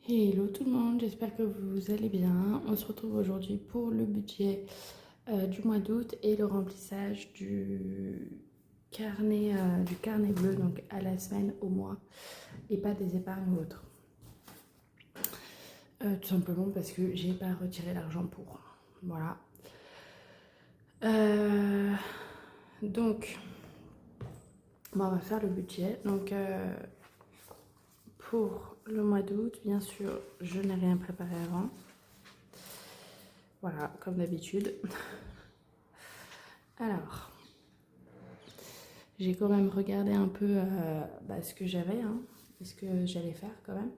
Hello tout le monde, j'espère que vous allez bien. On se retrouve aujourd'hui pour le budget du mois d'août et le remplissage du carnet bleu, donc à la semaine, au mois, et pas des épargnes ou autres. Tout simplement parce que j'ai pas retiré l'argent pour. Voilà. Donc, on va faire le budget. Donc, pour le mois d'août, bien sûr, je n'ai rien préparé avant. Voilà, comme d'habitude. Alors, j'ai quand même regardé un peu ce que j'avais, ce que j'allais faire quand même.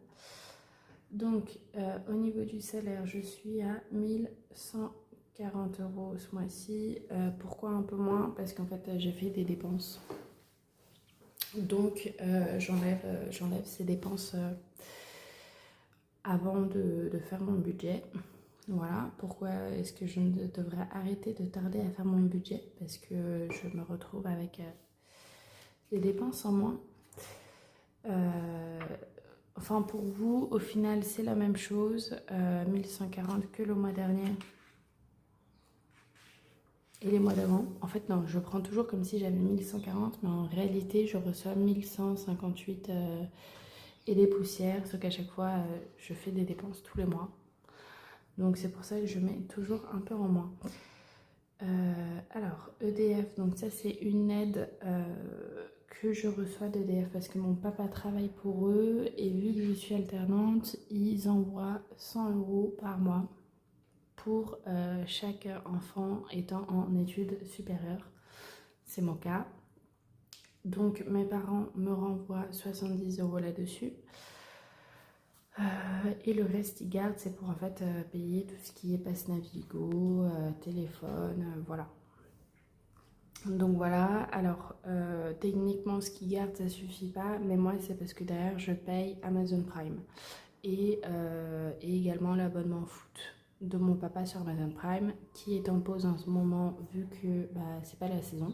Donc, au niveau du salaire, je suis à 1140 € ce mois-ci. Pourquoi un peu moins? Parce qu'en fait, j'ai fait des dépenses. Donc, j'enlève ces dépenses avant de faire mon budget. Voilà, pourquoi est-ce que je devrais arrêter de tarder à faire mon budget? Parce que je me retrouve avec des dépenses en moins. Enfin, pour vous, au final, c'est la même chose. 1140 que le mois dernier et les mois d'avant. En fait, non, je prends toujours comme si j'avais 1140, mais en réalité, je reçois 1158 et des poussières, sauf qu'à chaque fois, je fais des dépenses tous les mois. Donc, c'est pour ça que je mets toujours un peu en moins. Alors, EDF, donc ça, c'est une aide que je reçois d'EDF parce que mon papa travaille pour eux et vu que je suis alternante, ils envoient 100 € par mois pour chaque enfant étant en études supérieures. C'est mon cas. Donc mes parents me renvoient 70 € là-dessus. Et le reste, ils gardent, c'est pour en fait payer tout ce qui est pass Navigo, téléphone, voilà. Donc voilà, alors techniquement ce qu'ils gardent ça suffit pas, mais moi c'est parce que derrière je paye Amazon Prime et également l'abonnement foot de mon papa sur Amazon Prime qui est en pause en ce moment vu que c'est pas la saison.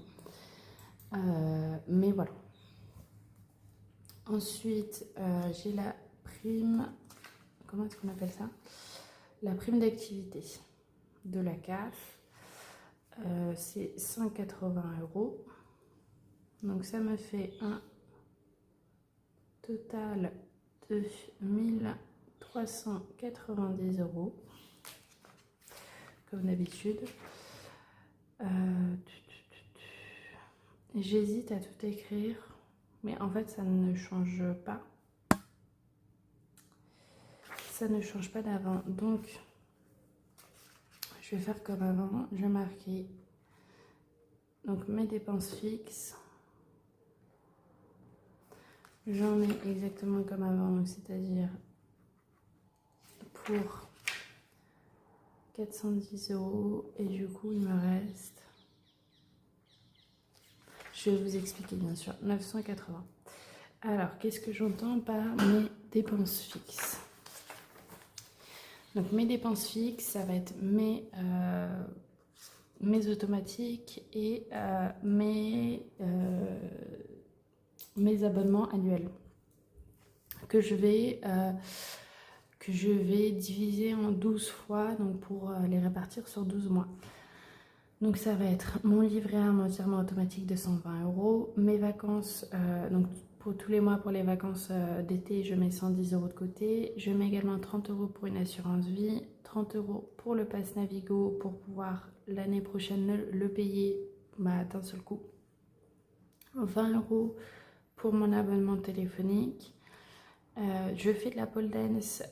Mais voilà. Ensuite j'ai la prime, comment est-ce qu'on appelle ça? La prime d'activité de la CAF. C'est 180 €. Donc ça me fait un total de 1390 €, comme d'habitude. J'hésite à tout écrire, mais en fait ça ne change pas. Ça ne change pas d'avant. Donc je vais faire comme avant. Je vais marquer donc mes dépenses fixes. J'en mets exactement comme avant, c'est-à-dire pour 410 € et du coup il me reste, je vais vous expliquer bien sûr, 980. Alors qu'est-ce que j'entends par mes dépenses fixes? Donc mes dépenses fixes, ça va être mes automatiques et mes abonnements annuels que je vais diviser en 12 fois, donc pour les répartir sur 12 mois. Donc ça va être mon livret A entièrement automatique de 120 €, mes vacances, donc pour tous les mois pour les vacances d'été, je mets 110 € de côté. Je mets également 30 € pour une assurance vie, 30 € pour le pass Navigo pour pouvoir l'année prochaine le payer d'un seul coup. 20 € pour mon abonnement téléphonique. Je fais de la pole dance,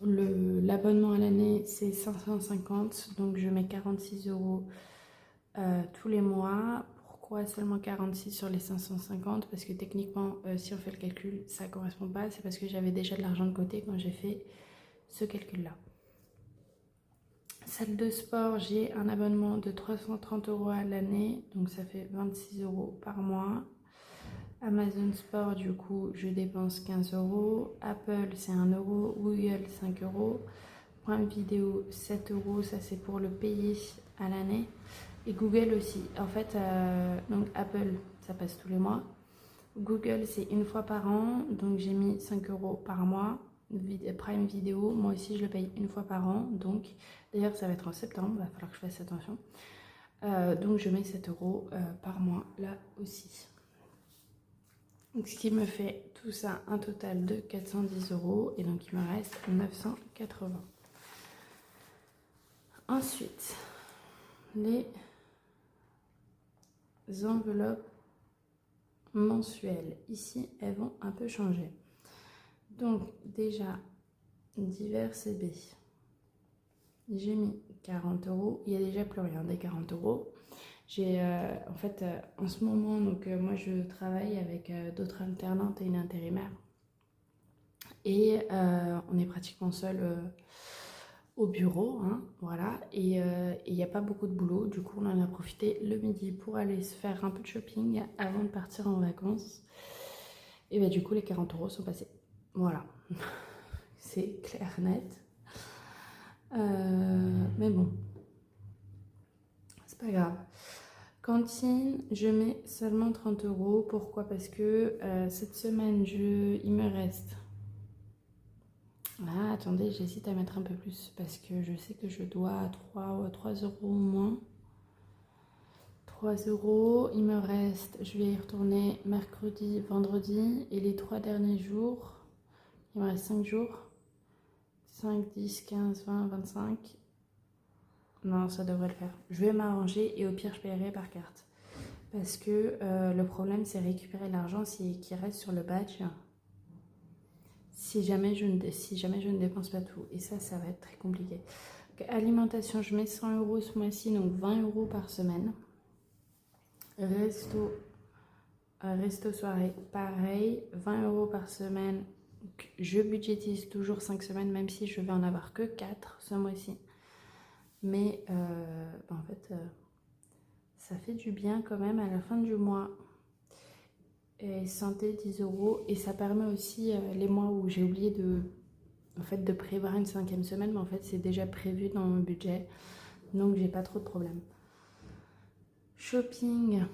l'abonnement à l'année c'est 550, donc je mets 46 € tous les mois. Pourquoi seulement 46 sur les 550? Parce que techniquement, si on fait le calcul, ça ne correspond pas. C'est parce que j'avais déjà de l'argent de côté quand j'ai fait ce calcul-là. Salle de sport, j'ai un abonnement de 330 € à l'année, donc ça fait 26 € par mois. Amazon Sport, du coup, je dépense 15 €. Apple, c'est 1 €. Google, 5 €. Prime Vidéo, 7 €. Ça, c'est pour le payer à l'année. Et Google aussi. En fait, donc Apple, ça passe tous les mois. Google, c'est une fois par an, donc j'ai mis 5 € par mois. Prime Video, moi aussi je le paye une fois par an, donc d'ailleurs ça va être en septembre, il va falloir que je fasse attention. Donc je mets 7 € par mois là aussi. Donc, ce qui me fait tout ça un total de 410 € et donc il me reste 980. Ensuite, les enveloppes mensuelles. Ici, elles vont un peu changer. Donc déjà, divers CB. J'ai mis 40 €. Il n'y a déjà plus rien des 40 €. J'ai en fait en ce moment, donc moi je travaille avec d'autres alternantes et une intérimaire. Et on est pratiquement seul au bureau, hein, voilà. Et il n'y a pas beaucoup de boulot. Du coup, on en a profité le midi pour aller se faire un peu de shopping avant de partir en vacances. Et bah, du coup, les 40 € sont passés. Voilà. C'est clair, net. Mais bon, c'est pas grave. Cantine, je mets seulement 30 €. Pourquoi? Parce que cette semaine, il me reste... Ah, attendez, j'hésite à mettre un peu plus parce que je sais que je dois 3 € au moins. 3 €. Il me reste, je vais y retourner mercredi, vendredi et les 3 derniers jours. Il me reste 5 jours. 5, 10, 15, 20, 25. Non, ça devrait le faire. Je vais m'arranger et au pire, je paierai par carte. Parce que le problème, c'est récupérer l'argent qui reste sur le badge. Si jamais je ne dépense pas tout. Et ça va être très compliqué. Donc, alimentation, je mets 100 € ce mois-ci, donc 20 € par semaine. Resto soirée, pareil, 20 € par semaine. Donc, je budgétise toujours 5 semaines, même si je vais en avoir que 4 ce mois-ci. Mais en fait, ça fait du bien quand même à la fin du mois. Et santé, 10 €. Et ça permet aussi les mois où j'ai oublié de prévoir une 5e semaine, mais en fait c'est déjà prévu dans mon budget. Donc j'ai pas trop de problèmes. Shopping,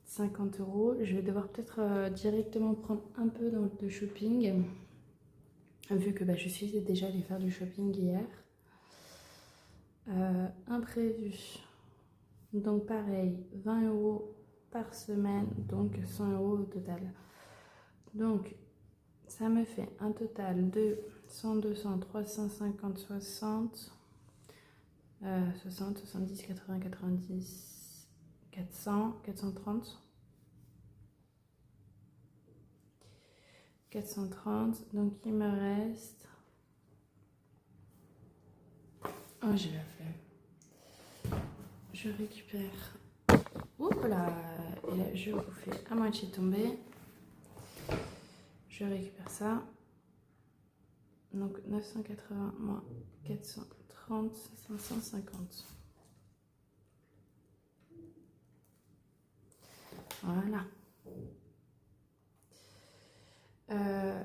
50 €. Je vais devoir peut-être directement prendre un peu de shopping, vu que je suis déjà allée faire du shopping hier. Imprévu. Donc pareil, 20 € par semaine, donc 100 € au total. Donc ça me fait un total de 100, 200, 350, 60, 60, 70, 80, 90, 400, 430. 430, donc il me reste... Oh, j'ai la flemme. Je récupère... Oups là, et là je vous fais à moitié tomber. Je récupère ça. Donc 980 moins 430, 550. Voilà.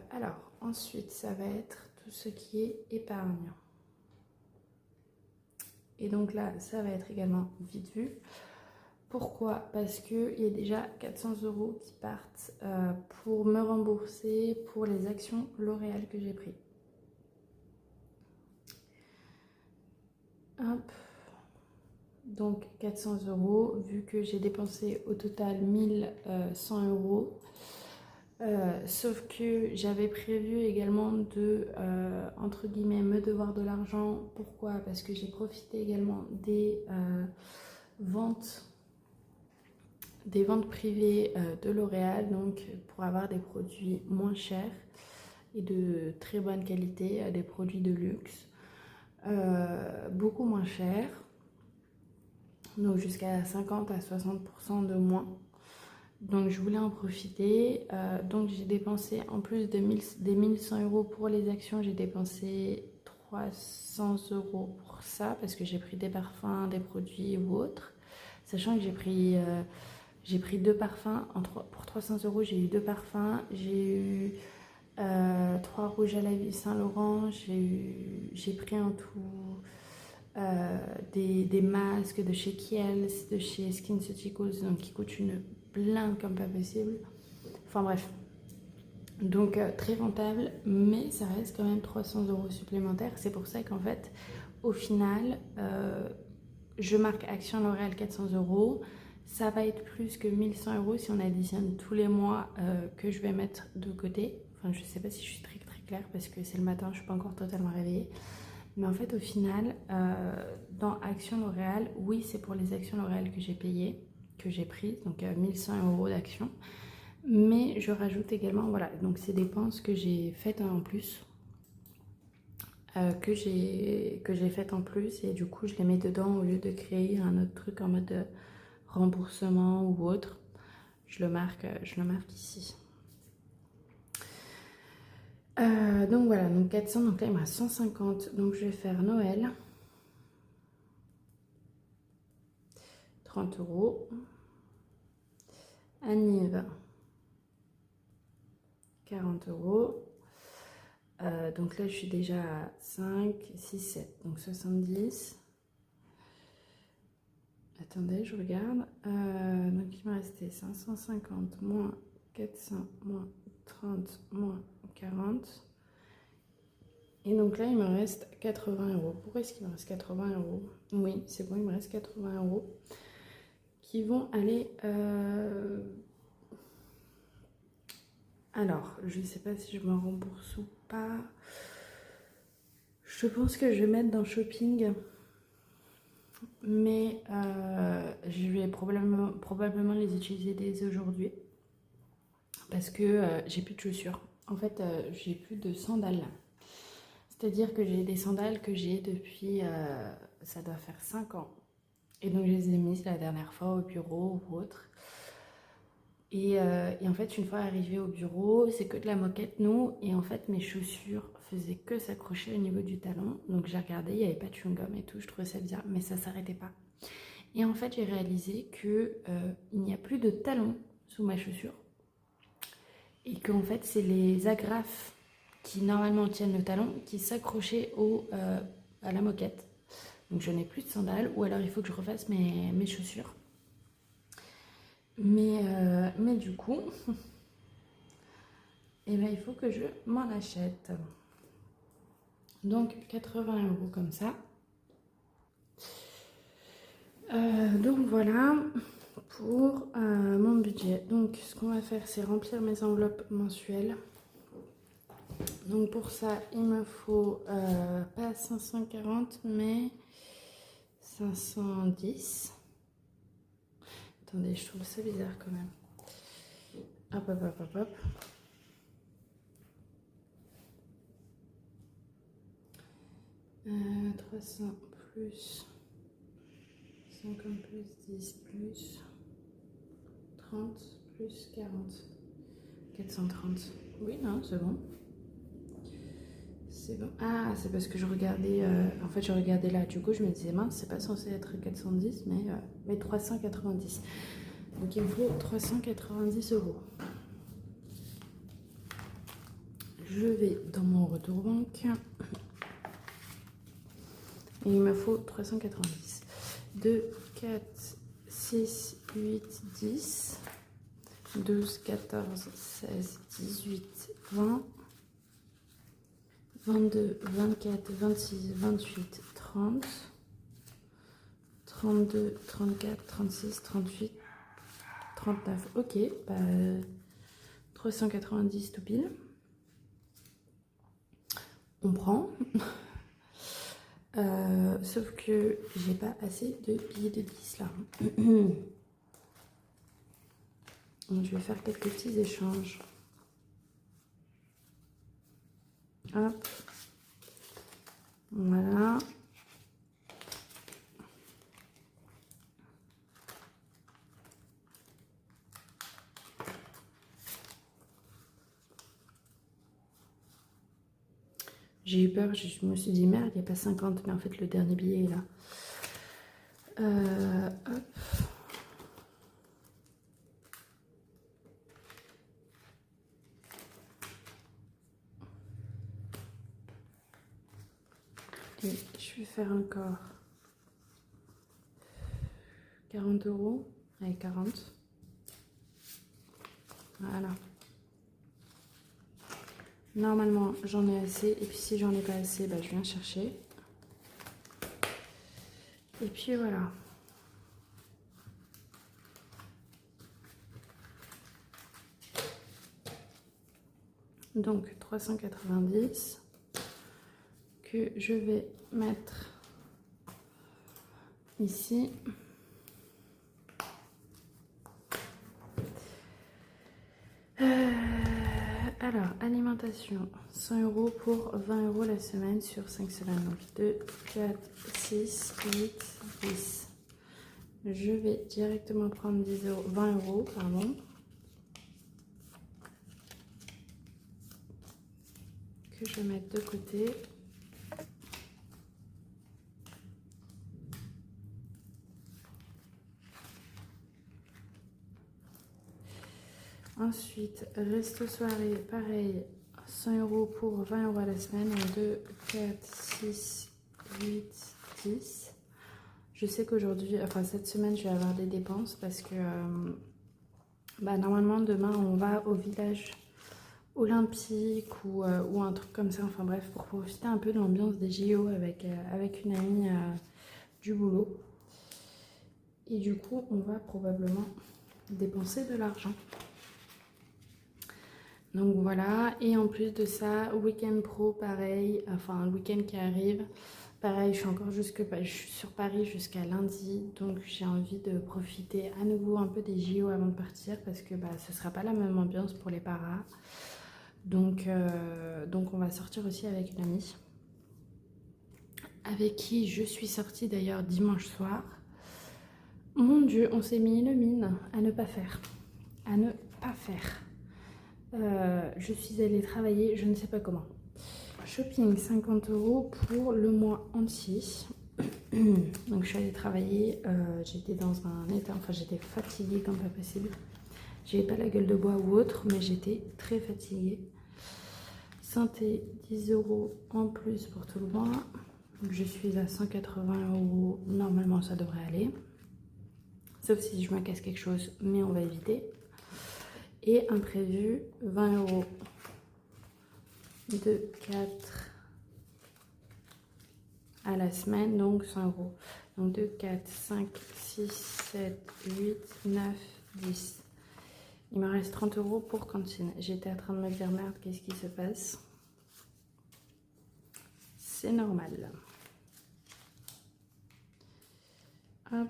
Alors, ensuite, ça va être tout ce qui est épargne. Et donc là, ça va être également vite vu. Pourquoi? Parce qu'il y a déjà 400 € qui partent pour me rembourser pour les actions L'Oréal que j'ai pris. Hop. Donc 400 €, vu que j'ai dépensé au total 1100 €. Sauf que j'avais prévu également de, entre guillemets, me devoir de l'argent. Pourquoi? Parce que j'ai profité également des ventes privées de L'Oréal, donc pour avoir des produits moins chers et de très bonne qualité, des produits de luxe, beaucoup moins chers, donc jusqu'à 50 à 60% de moins. Donc je voulais en profiter, donc j'ai dépensé en plus des 1100 € pour les actions, j'ai dépensé 300 € pour ça parce que j'ai pris des parfums, des produits ou autres, sachant que j'ai pris 2 parfums, pour 300 €, j'ai eu 2 parfums, j'ai eu 3 rouges à lèvres Saint Laurent, j'ai pris en tout des masques de chez Kiehl's, de chez SkinCeuticals, donc qui coûtent une blinde comme pas possible. Enfin bref. Donc très rentable, mais ça reste quand même 300 € supplémentaires. C'est pour ça qu'en fait, au final, je marque Action L'Oréal 400 €. Ça va être plus que 1100 € si on additionne tous les mois que je vais mettre de côté. Enfin, je sais pas si je suis très claire parce que c'est le matin, je suis pas encore totalement réveillée. Mais en fait, au final, dans Action L'Oréal, oui, c'est pour les actions L'Oréal que j'ai payées, que j'ai prises, donc 1100 € d'actions. Mais je rajoute également, voilà, donc ces dépenses que j'ai faites en plus, que j'ai faites en plus, et du coup, je les mets dedans au lieu de créer un autre truc en mode remboursement ou autre. Je le marque ici. Donc voilà, donc 400, donc là il me reste 150, donc je vais faire Noël, 30 €, Anniv, 40 €, donc là je suis déjà à 5, 6, 7, donc 70. Attendez, je regarde, donc il me restait 550 moins 400 moins 30 moins 40. Et donc là, il me reste 80 €. Pourquoi est-ce qu'il me reste 80 €? Oui, c'est bon, il me reste 80 € qui vont aller... Alors, je ne sais pas si je me rembourse ou pas. Je pense que je vais mettre dans shopping. Mais je vais probablement les utiliser dès aujourd'hui. Parce que j'ai plus de chaussures. En fait, j'ai plus de sandales. C'est-à-dire que j'ai des sandales que j'ai depuis, ça doit faire 5 ans. Et donc je les ai mises la dernière fois au bureau ou autre. Et en fait, une fois arrivée au bureau, c'est que de la moquette, nous. Et en fait, mes chaussures faisaient que s'accrocher au niveau du talon. Donc j'ai regardé, il n'y avait pas de chewing-gum et tout. Je trouvais ça bizarre, mais ça ne s'arrêtait pas. Et en fait, j'ai réalisé qu'il n'y a plus de talon sous ma chaussure. Et qu'en fait, c'est les agrafes qui normalement tiennent le talon qui s'accrochaient à la moquette. Donc je n'ai plus de sandales, ou alors il faut que je refasse mes chaussures. Mais du coup, eh ben, il faut que je m'en achète. Donc 80 € comme ça. Donc voilà pour mon budget. Donc ce qu'on va faire, c'est remplir mes enveloppes mensuelles. Donc pour ça, il me faut pas 540 mais 510. Attendez, je trouve ça bizarre quand même. Hop, hop, hop, hop, hop. Euh, 300 plus 50 plus 10 plus 30 plus 40. 430. Oui, non, c'est bon. C'est bon. Ah, c'est parce que je regardais... en fait, je regardais là. Du coup, je me disais, mince, c'est pas censé être 410, mais 390. Donc, il me faut 390 €. Je vais dans mon retour banque. Et il me faut 390. 2, 4, 6, 8, 10, 12, 14, 16, 18, 20, 22, 24, 26, 28, 30, 32, 34, 36, 38, 39. Ok, bah, 390 tout pile. On prend. Sauf que j'ai pas assez de billets de 10 là. Donc, je vais faire quelques petits échanges. Hop. Voilà. J'ai eu peur, je me suis dit merde, il n'y a pas 50, mais en fait le dernier billet est là. Hop. Et je vais faire encore 40 €. Allez, 40. Voilà. Normalement, j'en ai assez. Et puis si j'en ai pas assez, bah, je viens chercher. Et puis voilà. Donc 390 que je vais mettre ici. Alors, alimentation, 100 € pour 20 € la semaine sur 5 semaines. Donc 2, 4, 6, 8, 10. Je vais directement prendre 10 €, 20 €, pardon. Que je vais mettre de côté. Ensuite, resto soirée, pareil, 100 € pour 20 € à la semaine. 2, 4, 6, 8, 10. Je sais qu'aujourd'hui, enfin cette semaine, je vais avoir des dépenses parce que normalement demain on va au village olympique ou un truc comme ça. Enfin bref, pour profiter un peu de l'ambiance des JO avec une amie du boulot. Et du coup, on va probablement dépenser de l'argent. Donc voilà, et en plus de ça, week-end pro, pareil, enfin le week-end qui arrive, pareil, je suis sur Paris jusqu'à lundi, donc j'ai envie de profiter à nouveau un peu des JO avant de partir, parce que ce sera pas la même ambiance pour les paras. Donc on va sortir aussi avec une amie, avec qui je suis sortie d'ailleurs dimanche soir. Mon Dieu, on s'est mis une mine à ne pas faire, à ne pas faire. Je suis allée travailler, je ne sais pas comment. Shopping 50 € pour le mois entier. Donc je suis allée travailler, j'étais dans un état, enfin j'étais fatiguée comme pas possible. J'avais pas la gueule de bois ou autre, mais j'étais très fatiguée. Santé, 10 € en plus pour tout le mois. Donc je suis à 180 €, normalement ça devrait aller. Sauf si je me casse quelque chose, mais on va éviter. Et imprévu, 20 € de 4 à la semaine, donc 100 €. Donc 2, 4, 5, 6, 7, 8, 9, 10. Il me reste 30 € pour cantine. J'étais en train de me dire merde, qu'est-ce qui se passe? C'est normal. Hop.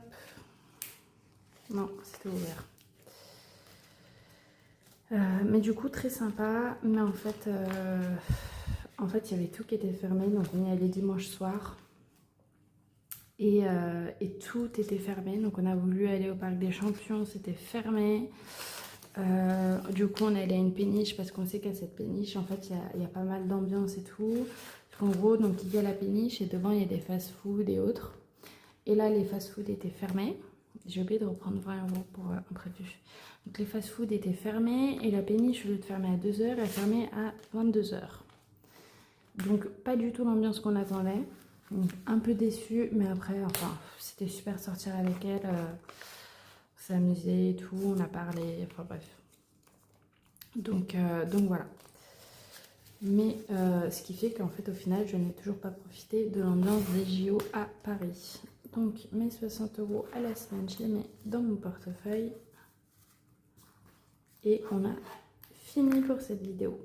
Non, c'était ouvert. Mais du coup, très sympa. Mais en fait, il y avait tout qui était fermé. Donc, on y allait dimanche soir. Et tout était fermé. Donc, on a voulu aller au Parc des Champions. C'était fermé. Du coup, on est allé à une péniche parce qu'on sait qu'à cette péniche, en fait, il y a pas mal d'ambiance et tout. En gros, donc, il y a la péniche et devant, il y a des fast-food et autres. Et là, les fast-food étaient fermés. J'ai oublié de reprendre 20 € pour imprévu. Donc les fast-food étaient fermés et la péniche, au lieu de fermer à 2 h, elle fermait à 22 h. Donc pas du tout l'ambiance qu'on attendait. Donc, un peu déçue, mais après, enfin, c'était super de sortir avec elle. S'amuser et tout, on a parlé, enfin bref. Donc voilà. Mais ce qui fait qu'en fait, au final, je n'ai toujours pas profité de l'ambiance des JO à Paris. Donc mes 60 € à la semaine, je les mets dans mon portefeuille. Et on a fini pour cette vidéo.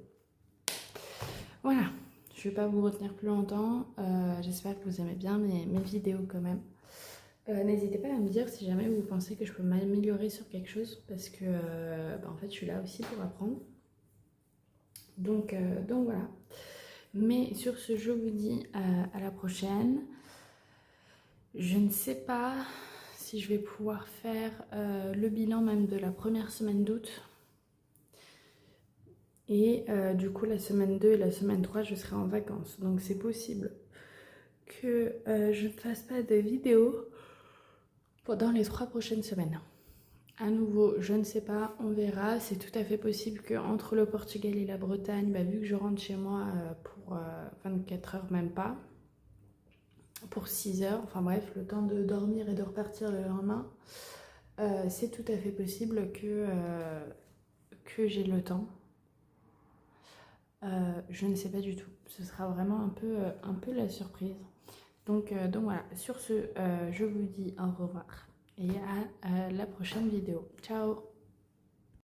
Voilà, je ne vais pas vous retenir plus longtemps. J'espère que vous aimez bien mes vidéos quand même. N'hésitez pas à me dire si jamais vous pensez que je peux m'améliorer sur quelque chose. Parce que en fait, je suis là aussi pour apprendre. Donc voilà. Mais sur ce, je vous dis à la prochaine. Je ne sais pas si je vais pouvoir faire le bilan même de la première semaine d'août. Et du coup, la semaine 2 et la semaine 3, je serai en vacances. Donc c'est possible que je ne fasse pas de vidéo pendant les 3 prochaines semaines. À nouveau, je ne sais pas, on verra. C'est tout à fait possible qu'entre le Portugal et la Bretagne, vu que je rentre chez moi pour 24 heures, même pas, pour 6 heures, enfin bref, le temps de dormir et de repartir le lendemain, c'est tout à fait possible que que j'ai le temps. Je ne sais pas du tout. Ce sera vraiment un peu la surprise. Donc voilà, sur ce, je vous dis au revoir et à la prochaine vidéo. Ciao!